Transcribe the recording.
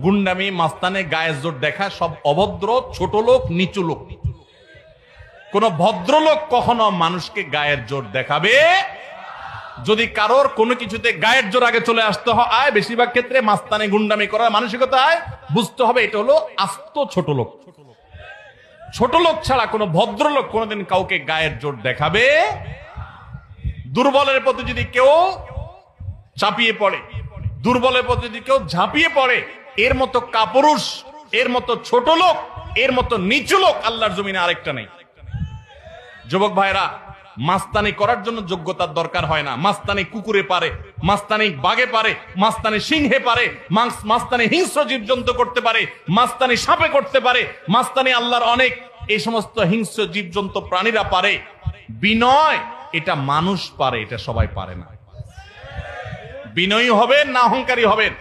গুন্ডামি, মাস্তানে, গায়ের জোর দেখা সব অভদ্র, ছোট লোক, নিচু লোক। কোন ভদ্রলোক কখনো মানুষকে গায়ের জোর দেখাবে। যদি কারোর কোনো কিছুতে গায়ের জোর আগে চলে আসতে হয়, বেশিরভাগ ক্ষেত্রে মাস্তানি গুন্ডামি করার মানসিকতায় বুঝতে হবে এটা হলো আস্ত ছোট লোক। ছোট লোক ছাড়া কোনো ভদ্রলোক কোনোদিন কাউকে গায়ের জোর দেখাবে। দুর্বলের প্রতি যদি কেউ চাপিয়ে পড়ে, দুর্বলের প্রতি যদি কেউ ঝাঁপিয়ে পড়ে, এর মতো কাপুরুষ, এর মতো ছোট লোক, এর মতো নিচু লোক আল্লাহর জমিনে আরেকটা নেই। যুবক ভাইরা, মাস্তানি করার জন্য যোগ্যতার দরকার হয় না। মাস্তানি কুকুরে পারে, মাস্তানি বাঘে পারে, মাস্তানি সিংহে পারে, মাস্তানি হিংস্র জীবজন্তু করতে পারে, মাস্তানি সাপে করতে পারে, মাস্তানি আল্লাহর অনেক এই সমস্ত হিংস্র জীবজন্তু প্রাণীরা পারে। বিনয় এটা মানুষ পারে, এটা সবাই পারে না। বিনয়ী হবেন না অহংকারী হবেন?